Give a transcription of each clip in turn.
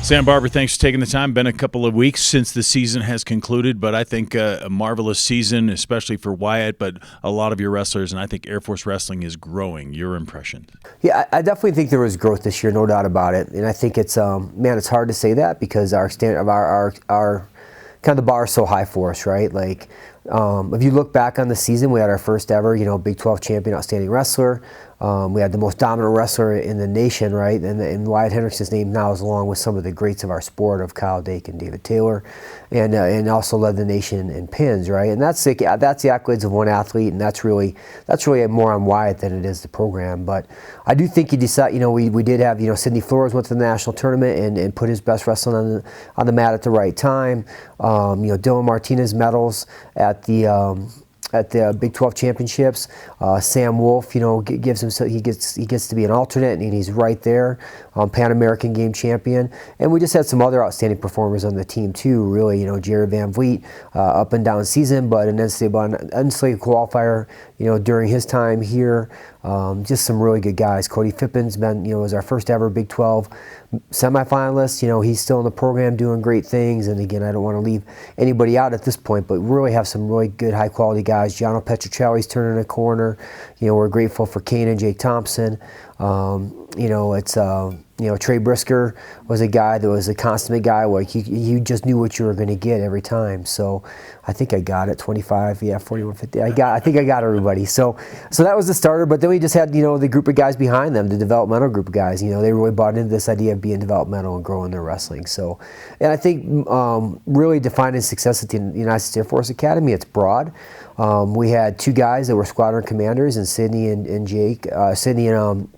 Sam Barber, thanks for taking the time. Been a couple of weeks since the season has concluded, but I think a marvelous season, especially for Wyatt, but a lot of your wrestlers, and I think Air Force Wrestling is growing. Your impression? Yeah, I definitely think there was growth this year, no doubt about it. And I think it's, man, it's hard to say that because our standard of our kind of the bar is so high for us, right? Like, if you look back on the season, we had our first ever, Big 12 champion, outstanding wrestler. We had the most dominant wrestler in the nation, right? And Wyatt Hendrickson's name now is along with some of the greats of our sport of Kyle Dake and David Taylor, and also led the nation in pins, right? And that's the accolades of one athlete, and that's really more on Wyatt than it is the program. But I do think you decide, we did have, Sidney Flores went to the national tournament and put his best wrestling on the mat at the right time. Dylan Martinez medals at the Big 12 championships. Sam Wolf, gives him, he gets to be an alternate, and he's right there. Pan American game champion, and we just had some other outstanding performers on the team too. Really, Jared Van Vliet, up and down season, but an NCAA qualifier, during his time here. Just some really good guys. Cody Fippin's been, was our first ever Big 12 semifinalist. He's still in the program doing great things. And again, I don't want to leave anybody out at this point, but we really have some really good, high quality guys. Gianno Petrocelli's turning a corner. We're grateful for Kane and Jake Thompson. Trey Brisker was a guy that was a consummate guy. Like you just knew what you were going to get every time. So I think I got it. 25, 41, 50. I think I got everybody. So that was the starter. But then we just had the group of guys behind them, the developmental group of guys. They really bought into this idea of being developmental and growing their wrestling. So, and I think really defining success at the United States Air Force Academy, it's broad. We had two guys that were squadron commanders, and Sydney and Jake, Sydney and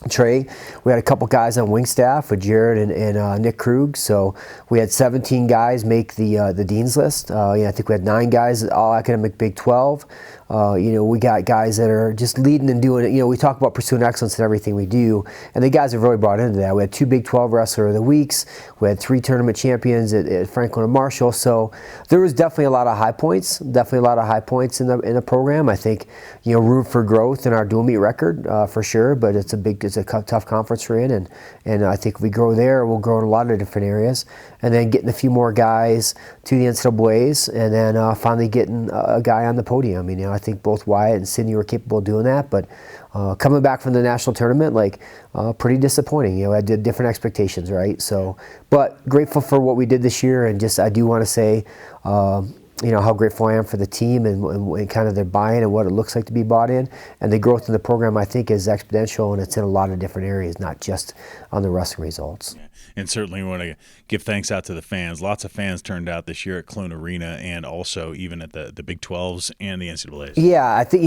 Trey. We had a couple guys on wing staff with Jared and Nick Krug. So we had 17 guys make the dean's list. I think we had 9 guys all academic Big 12. We got guys that are just leading and doing it. We talk about pursuing excellence in everything we do, and the guys have really brought into that. We had 2 Big 12 Wrestler of the Weeks. We had 3 tournament champions at Franklin and Marshall. So there was definitely a lot of high points. in the program. I think room for growth in our dual meet record for sure. But it's a tough conference we're in, and I think if we grow there, we'll grow in a lot of different areas. And then getting a few more guys to the NCAAs, and then finally getting a guy on the podium. I think both Wyatt and Sydney were capable of doing that, but coming back from the national tournament, pretty disappointing. I did different expectations, right? So, but grateful for what we did this year, and just I do want to say, how grateful I am for the team and kind of their buy-in and what it looks like to be bought in, and the growth in the program I think is exponential, and it's in a lot of different areas, not just on the wrestling results. Yeah. And certainly we want to give thanks out to the fans. Lots of fans turned out this year at Clune Arena, and also even at the Big 12s and the NCAAs. Yeah, I think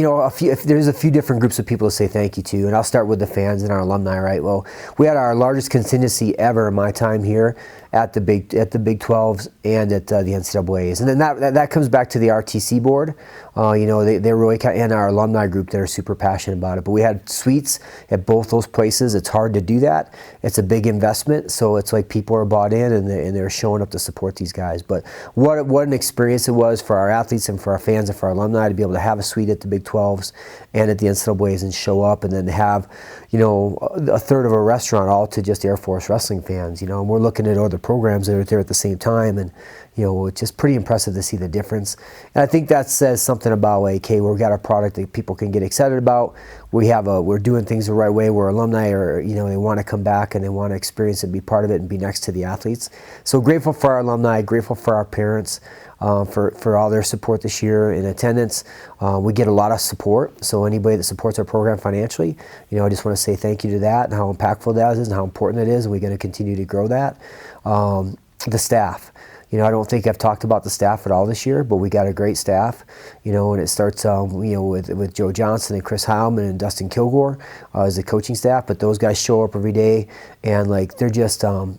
there's a few different groups of people to say thank you to, and I'll start with the fans and our alumni. Right. Well, we had our largest contingency ever in my time here at the Big 12s and at the NCAAs, and then that comes back to the RTC board. They're really and our alumni group that are super passionate about it. But we had suites at both those places. It's hard to do that. It's a big investment, so it's like people are bought in and they're showing up to support these guys. But what an experience it was for our athletes and for our fans and for our alumni to be able to have a suite at the Big 12s and at the NCAAs and show up, and then have a third of a restaurant all to just Air Force wrestling fans. And we're looking at other programs that are there at the same time, and it's just pretty impressive to see the difference. And I think that says something about hey, we've got a product that people can get excited about. We're doing things the right way. We're alumni, or they want to come back and they want to experience it, be part of it, and be next to the athletes. So grateful for our alumni, grateful for our parents, for all their support this year in attendance. We get a lot of support, so anybody that supports our program financially, I just want to say thank you to that, and how impactful that is and how important it is, and we're going to continue to grow that. The staff. I don't think I've talked about the staff at all this year, but we got a great staff, and it starts, with Joe Johnson and Chris Heilman and Dustin Kilgore as the coaching staff, but those guys show up every day, and they're just, I'm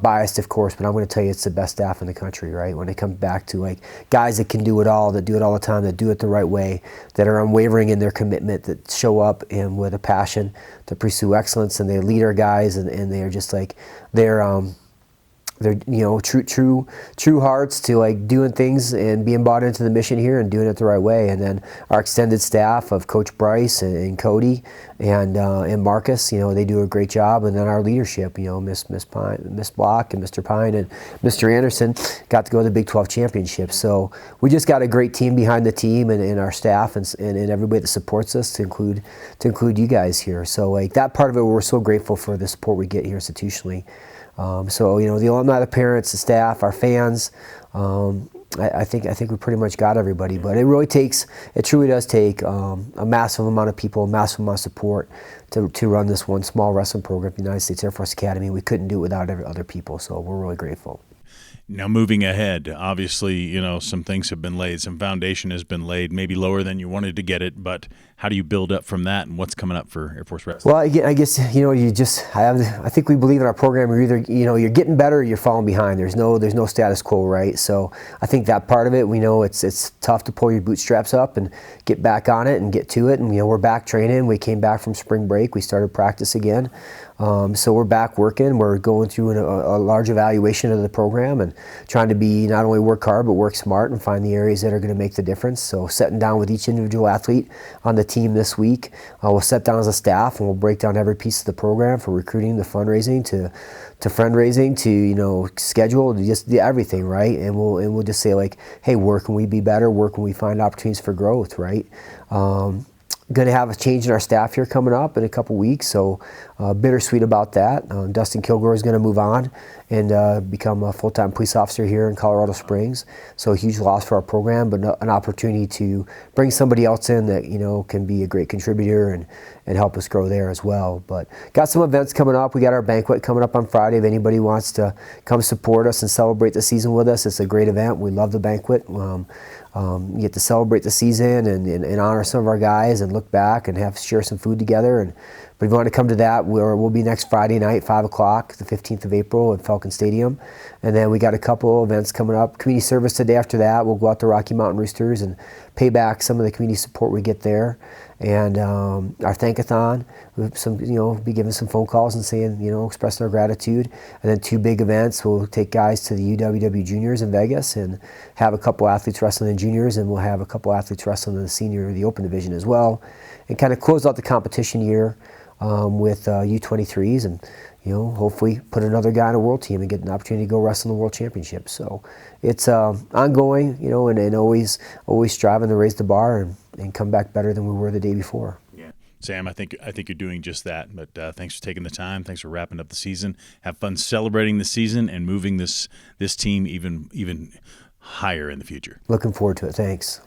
biased, of course, but I'm going to tell you it's the best staff in the country, right? When it comes back to guys that can do it all, that do it all the time, that do it the right way, that are unwavering in their commitment, that show up and with a passion to pursue excellence, and they lead our guys, and they're just they're true hearts to like doing things and being bought into the mission here and doing it the right way. And then our extended staff of Coach Bryce and Cody and Marcus, they do a great job. And then our leadership, Miss Pine, Miss Block, and Mr. Pine and Mr. Anderson got to go to the Big 12 championship. So we just got a great team behind the team and our staff and everybody that supports us, to include you guys here. So like that part of it, we're so grateful for the support we get here institutionally. So the alumni, the parents, the staff, our fans. I think we pretty much got everybody, but it truly does take a massive amount of people, a massive amount of support to run this one small wrestling program at the United States Air Force Academy. We couldn't do it without other people, so we're really grateful. Now, moving ahead, obviously, some things have been laid, some foundation has been laid, maybe lower than you wanted to get it, but how do you build up from that, and what's coming up for Air Force Wrestling? Well, I guess I think we believe in our program. You're either you're getting better or you're falling behind. There's no status quo, right? So I think that part of it, we know it's tough to pull your bootstraps up and get back on it and get to it. And we're back training. We came back from spring break. We started practice again. So we're back working. We're going through a large evaluation of the program and trying to be not only work hard but work smart and find the areas that are going to make the difference. So sitting down with each individual athlete on the team this week, we'll sit down as a staff and we'll break down every piece of the program, from recruiting to fundraising to friend raising to schedule, to just everything, right? And we'll just say like, hey, where can we be better? Where can we find opportunities for growth, right? Going to have a change in our staff here coming up in a couple weeks, so bittersweet about that. Dustin Kilgore is going to move on and become a full-time police officer here in Colorado Springs, so a huge loss for our program, but an opportunity to bring somebody else in that can be a great contributor and help us grow there as well. But got some events coming up. We got our banquet coming up on Friday. If anybody wants to come support us and celebrate the season with us, it's a great event. We love the banquet. You get to celebrate the season and honor some of our guys and look back and share some food together. But if you want to come to that, we'll be next Friday night, 5 o'clock, the 15th of April at Falcon Stadium. And then we got a couple events coming up. Community service the day after that. We'll go out to Rocky Mountain Roosters and pay back some of the community support we get there. And our thankathon, be giving some phone calls and saying, expressing our gratitude. And then 2 big events. We'll take guys to the UWW Juniors in Vegas and have a couple athletes wrestling in juniors, and we'll have a couple athletes wrestling in the open division as well. And kind of close out the competition year with U23s and, hopefully put another guy on a world team and get an opportunity to go wrestle in the world championship. So it's ongoing, and always striving to raise the bar and come back better than we were the day before. Yeah, Sam, I think you're doing just that. But thanks for taking the time. Thanks for wrapping up the season. Have fun celebrating the season and moving this team even higher in the future. Looking forward to it. Thanks.